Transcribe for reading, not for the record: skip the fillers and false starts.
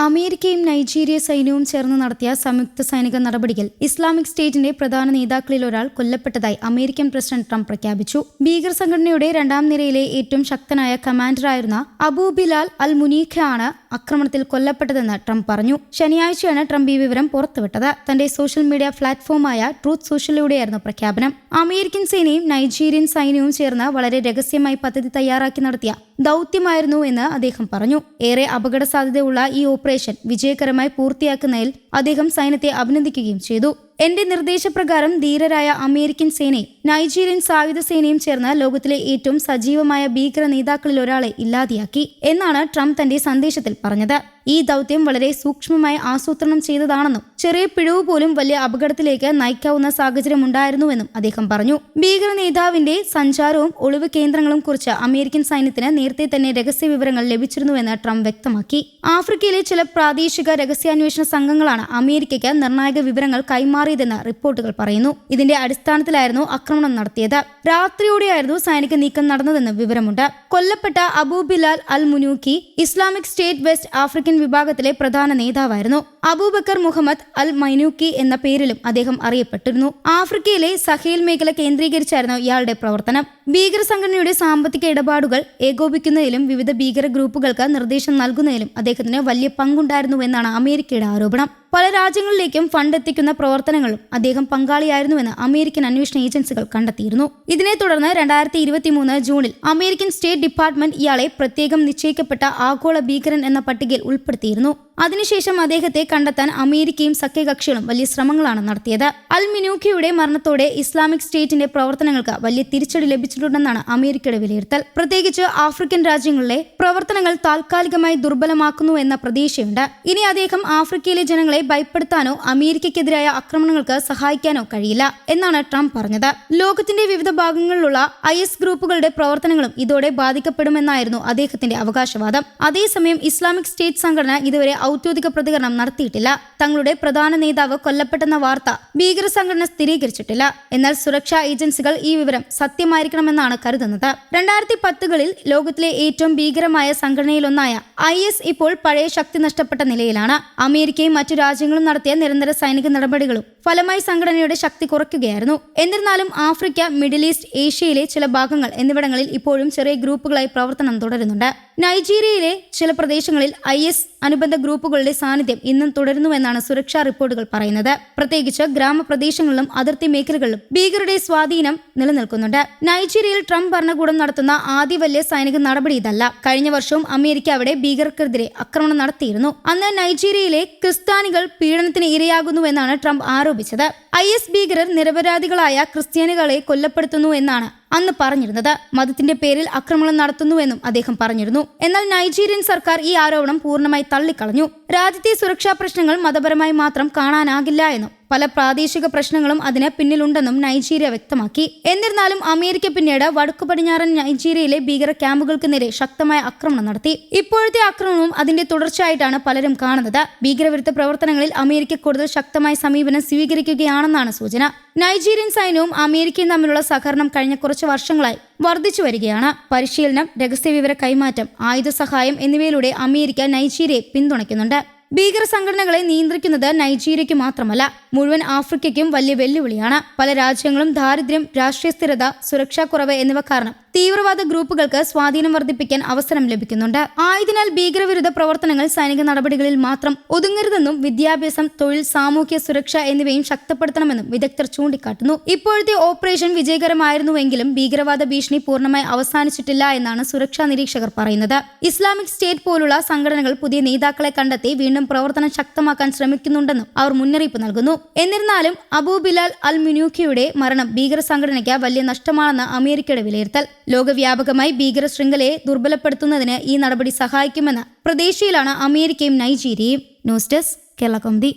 അമേരിക്കയും നൈജീരിയ സൈന്യവും ചേർന്ന് നടത്തിയ സംയുക്ത സൈനിക നടപടിയിൽ ഇസ്ലാമിക് സ്റ്റേറ്റിന്റെ പ്രധാന നേതാക്കളിൽ ഒരാൾ കൊല്ലപ്പെട്ടതായി അമേരിക്കൻ പ്രസിഡന്റ് ട്രംപ് പ്രഖ്യാപിച്ചു. ഭീകര സംഘടനയുടെ രണ്ടാം നിരയിലെ ഏറ്റവും ശക്തനായ കമാൻഡറായിരുന്ന അബൂ ബിലാൽ അൽ മുനീഖയാണ് ആക്രമണത്തിൽ കൊല്ലപ്പെട്ടതെന്ന് ട്രംപ് പറഞ്ഞു. ശനിയാഴ്ചയാണ് ട്രംപ് ഈ വിവരം പുറത്തുവിട്ടത്. തന്റെ സോഷ്യൽ മീഡിയ പ്ലാറ്റ്ഫോമായ ട്രൂത്ത് സോഷ്യലിലൂടെയായിരുന്നു പ്രഖ്യാപനം. അമേരിക്കൻ സേനയും നൈജീരിയൻ സൈന്യവും ചേർന്ന് വളരെ രഹസ്യമായി പദ്ധതി തയ്യാറാക്കി നടത്തിയ ദൌത്യമായിരുന്നു എന്ന് അദ്ദേഹം പറഞ്ഞു. ഏറെ അപകട സാധ്യതയുള്ള ഈ ഓപ്പറേഷൻ വിജയകരമായി പൂർത്തിയാക്കുന്നതിൽ അദ്ദേഹം സൈന്യത്തെ അഭിനന്ദിക്കുകയും ചെയ്തു. എന്റെ നിർദ്ദേശപ്രകാരം ധീരരായ അമേരിക്കൻ സേനയും നൈജീരിയൻ സായുധ സേനയും ചേർന്ന് ലോകത്തിലെ ഏറ്റവും സജീവമായ ഭീകര നേതാക്കളിൽ ഒരാളെ ഇല്ലാതെയാക്കി എന്നാണ് ട്രംപ് തന്റെ സന്ദേശത്തിൽ പറഞ്ഞത്. ഈ ദൌത്യം വളരെ സൂക്ഷ്മമായി ആസൂത്രണം ചെയ്തതാണെന്നും ചെറിയ പിഴവ് പോലും വലിയ അപകടത്തിലേക്ക് നയിക്കാവുന്ന സാഹചര്യം ഉണ്ടായിരുന്നുവെന്നും അദ്ദേഹം പറഞ്ഞു. ഭീകര നേതാവിന്റെ സഞ്ചാരവും ഒളിവ് കേന്ദ്രങ്ങളും കുറിച്ച് അമേരിക്കൻ സൈന്യത്തിന് നേരത്തെ തന്നെ രഹസ്യ വിവരങ്ങൾ ലഭിച്ചിരുന്നുവെന്ന് ട്രംപ് വ്യക്തമാക്കി. ആഫ്രിക്കയിലെ ചില പ്രാദേശിക രഹസ്യാന്വേഷണ സംഘങ്ങളാണ് അമേരിക്കയ്ക്ക് നിർണായക വിവരങ്ങൾ കൈമാറിയതെന്ന് റിപ്പോർട്ടുകൾ പറയുന്നു. ഇതിന്റെ അടിസ്ഥാനത്തിലായിരുന്നു ആക്രമണം നടത്തിയത്. രാത്രിയോടെയായിരുന്നു സൈനിക നീക്കം നടന്നതെന്ന് വിവരമുണ്ട്. കൊല്ലപ്പെട്ട അബൂ ബിലാൽ അൽ മുനൂഖി ഇസ്ലാമിക് സ്റ്റേറ്റ് വെസ്റ്റ് ആഫ്രിക്കൻ വിഭാഗത്തിലെ പ്രധാന നേതാവായിരുന്നു. അബൂബക്കർ മുഹമ്മദ് അൽ മൈനൂക്കി എന്ന പേരിലും അദ്ദേഹം അറിയപ്പെട്ടിരുന്നു. ആഫ്രിക്കയിലെ സഹേൽ മേഖല കേന്ദ്രീകരിച്ചായിരുന്നു ഇയാളുടെ പ്രവർത്തനം. ഭീകര സംഘടനയുടെ സാമ്പത്തിക ഇടപാടുകൾ ഏകോപിക്കുന്നതിലും വിവിധ ഭീകര ഗ്രൂപ്പുകൾക്ക് നിർദ്ദേശം നൽകുന്നതിലും അദ്ദേഹത്തിന് വലിയ പങ്കുണ്ടായിരുന്നുവെന്നാണ് അമേരിക്കയുടെ ആരോപണം. പല രാജ്യങ്ങളിലേക്കും ഫണ്ട് എത്തിക്കുന്ന പ്രവർത്തനങ്ങളും അദ്ദേഹം പങ്കാളിയായിരുന്നുവെന്ന് അമേരിക്കൻ അന്വേഷണ ഏജൻസികൾ കണ്ടെത്തിയിരുന്നു. ഇതിനെ തുടർന്ന് 2023 ജൂണിൽ അമേരിക്കൻ സ്റ്റേറ്റ് ഡിപ്പാർട്ട്മെന്റ് ഇയാളെ പ്രത്യേകം നിശ്ചയിക്കപ്പെട്ട ആഗോള ഭീകരൻ എന്ന പട്ടികയിൽ ഉൾപ്പെടുത്തിയിരുന്നു. അതിനുശേഷം അദ്ദേഹത്തെ കണ്ടെത്താൻ അമേരിക്കയും സഖ്യകക്ഷികളും വലിയ ശ്രമങ്ങളാണ് നടത്തിയത്. അൽ മിനൂഖിയുടെ മരണത്തോടെ ഇസ്ലാമിക് സ്റ്റേറ്റിന്റെ പ്രവർത്തനങ്ങൾക്ക് വലിയ തിരിച്ചടി ലഭിച്ചിട്ടുണ്ടെന്നാണ് അമേരിക്കയുടെ വിലയിരുത്തൽ. പ്രത്യേകിച്ച് ആഫ്രിക്കൻ രാജ്യങ്ങളിലെ പ്രവർത്തനങ്ങൾ താൽക്കാലികമായി ദുർബലമാക്കുന്നു എന്ന പ്രതീക്ഷയുണ്ട്. ഇനി അദ്ദേഹം ആഫ്രിക്കയിലെ ജനങ്ങളെ ഭയപ്പെടുത്താനോ അമേരിക്കയ്ക്കെതിരായ ആക്രമണങ്ങൾക്ക് സഹായിക്കാനോ കഴിയില്ല എന്നാണ് ട്രംപ് പറഞ്ഞത്. ലോകത്തിന്റെ വിവിധ ഭാഗങ്ങളിലുള്ള IS ഗ്രൂപ്പുകളുടെ പ്രവർത്തനങ്ങളും ഇതോടെ ബാധിക്കപ്പെടുമെന്നായിരുന്നു അദ്ദേഹത്തിന്റെ അവകാശവാദം. അതേസമയം ഇസ്ലാമിക് സ്റ്റേറ്റ് സംഘടന ഇതുവരെ ഔദ്യോഗിക പ്രതികരണം നടത്തിയിട്ടില്ല. തങ്ങളുടെ പ്രധാന നേതാവ് കൊല്ലപ്പെട്ടെന്ന വാർത്ത ഭീകര സംഘടന സ്ഥിരീകരിച്ചിട്ടില്ല. എന്നാൽ സുരക്ഷാ ഏജൻസികൾ ഈ വിവരം സത്യമായിരിക്കണമെന്നാണ് കരുതുന്നത്. 2010കളിൽ ലോകത്തിലെ ഏറ്റവും ഭീകരമായ സംഘടനയിലൊന്നായ IS ഇപ്പോൾ പഴയ ശക്തി നഷ്ടപ്പെട്ട നിലയിലാണ്. അമേരിക്കയും മറ്റു രാജ്യങ്ങളും നടത്തിയ നിരന്തര സൈനിക നടപടികളും ഫലമായി സംഘടനയുടെ ശക്തി കുറയ്ക്കുകയായിരുന്നു. എന്നിരുന്നാലും ആഫ്രിക്ക, മിഡിൽ ഈസ്റ്റ്, ഏഷ്യയിലെ ചില ഭാഗങ്ങൾ എന്നിവിടങ്ങളിൽ ഇപ്പോഴും ചെറിയ ഗ്രൂപ്പുകളായി പ്രവർത്തനം തുടരുന്നുണ്ട്. നൈജീരിയയിലെ ചില പ്രദേശങ്ങളിൽ IS അനുബന്ധ ഗ്രൂപ്പുകളുടെ സാന്നിധ്യം ഇന്നും തുടരുന്നുവെന്നാണ് സുരക്ഷാ റിപ്പോർട്ടുകൾ പറയുന്നത്. പ്രത്യേകിച്ച് ഗ്രാമപ്രദേശങ്ങളിലും അതിർത്തി മേഖലകളിലും ഭീകരരുടെ സ്വാധീനം നിലനിൽക്കുന്നുണ്ട്. നൈജീരിയയിൽ ട്രംപ് ഭരണകൂടം നടത്തുന്ന ആദ്യ വലിയ സൈനിക നടപടി ഇതല്ല. കഴിഞ്ഞ വർഷവും അമേരിക്ക അവിടെ ഭീകരർക്കെതിരെ ആക്രമണം നടത്തിയിരുന്നു. അന്ന് നൈജീരിയയിലെ ക്രിസ്ത്യാനികൾ പീഡനത്തിന് ഇരയാകുന്നുവെന്നാണ് ട്രംപ് ആരോപിച്ചത്. IS ഭീകരർ നിരപരാധികളായ ക്രിസ്ത്യാനികളെ കൊല്ലപ്പെടുത്തുന്നു എന്നാണ് അന്ന് പറഞ്ഞിരുന്നത്. മതത്തിന്റെ പേരിൽ ആക്രമണം നടത്തുന്നുവെന്നും അദ്ദേഹം പറഞ്ഞിരുന്നു. എന്നാൽ നൈജീരിയൻ സർക്കാർ ഈ ആരോപണം പൂർണ്ണമായി തള്ളിക്കളഞ്ഞു. രാജ്യത്തെ സുരക്ഷാ പ്രശ്നങ്ങൾ മതപരമായി മാത്രം കാണാനാകില്ല എന്നും പല പ്രാദേശിക പ്രശ്നങ്ങളും അതിന് പിന്നിലുണ്ടെന്നും നൈജീരിയ വ്യക്തമാക്കി. എന്നിരുന്നാലും അമേരിക്ക പിന്നീട് വടക്കു പടിഞ്ഞാറൻ നൈജീരിയയിലെ ഭീകര ക്യാമ്പുകൾക്ക് നേരെ ശക്തമായ ആക്രമണം നടത്തി. ഇപ്പോഴത്തെ ആക്രമണവും അതിന്റെ തുടർച്ചയായിട്ടാണ് പലരും കാണുന്നത്. ഭീകരവിരുദ്ധ പ്രവർത്തനങ്ങളിൽ അമേരിക്ക കൂടുതൽ ശക്തമായ സമീപനം സ്വീകരിക്കുകയാണെന്നാണ് സൂചന. നൈജീരിയൻ സൈന്യവും അമേരിക്കയും തമ്മിലുള്ള സഹകരണം കഴിഞ്ഞ കുറച്ച് വർഷങ്ങളായി വർദ്ധിച്ചു വരികയാണ്. പരിശീലനം, രഹസ്യവിവര കൈമാറ്റം, ആയുധ സഹായം എന്നിവയിലൂടെ അമേരിക്ക നൈജീരിയയെ പിന്തുണയ്ക്കുന്നുണ്ട്. ഭീകര സംഘടനകളെ നിയന്ത്രിക്കുന്നത് നൈജീരിയയ്ക്ക് മാത്രമല്ല, മുഴുവൻ ആഫ്രിക്കയ്ക്കും വലിയ വെല്ലുവിളിയാണ്. പല രാജ്യങ്ങളും ദാരിദ്ര്യം, രാഷ്ട്രീയ സ്ഥിരത, സുരക്ഷാക്കുറവ് എന്നിവ കാരണം തീവ്രവാദ ഗ്രൂപ്പുകൾക്ക് സ്വാധീനം വർദ്ധിപ്പിക്കാൻ അവസരം ലഭിക്കുന്നുണ്ട്. ആയതിനാൽ ഭീകരവിരുദ്ധ പ്രവർത്തനങ്ങൾ സൈനിക നടപടികളിൽ മാത്രം ഒതുങ്ങരുതെന്നും വിദ്യാഭ്യാസം, തൊഴിൽ, സാമൂഹ്യ സുരക്ഷ എന്നിവയും ശക്തിപ്പെടുത്തണമെന്നും വിദഗ്ധർ ചൂണ്ടിക്കാട്ടുന്നു. ഇപ്പോഴത്തെ ഓപ്പറേഷൻ വിജയകരമായിരുന്നുവെങ്കിലും ഭീകരവാദ ഭീഷണി പൂർണ്ണമായി അവസാനിച്ചിട്ടില്ല എന്നാണ് സുരക്ഷാ നിരീക്ഷകർ പറയുന്നത്. ഇസ്ലാമിക് സ്റ്റേറ്റ് പോലുള്ള സംഘടനകൾ പുതിയ നേതാക്കളെ കണ്ടെത്തി വീണ്ടും പ്രവർത്തനം ശക്തമാക്കാൻ ശ്രമിക്കുന്നുണ്ടെന്നും അവർ മുന്നറിയിപ്പ് നൽകുന്നു. എന്നിരുന്നാലും അബൂ ബിലാൽ അൽ മുനൂഖിയുടെ മരണം ഭീകര സംഘടനയ്ക്ക് വലിയ നഷ്ടമാണെന്ന് അമേരിക്കയുടെ വിലയിരുത്തൽ. ലോകവ്യാപകമായി ഭീകര ശൃംഖലയെ ദുർബലപ്പെടുത്തുന്നതിന് ഈ നടപടി സഹായിക്കുമെന്ന പ്രതീക്ഷയിലാണ് അമേരിക്കയും നൈജീരിയയും. News desk Kerala Kaumudi.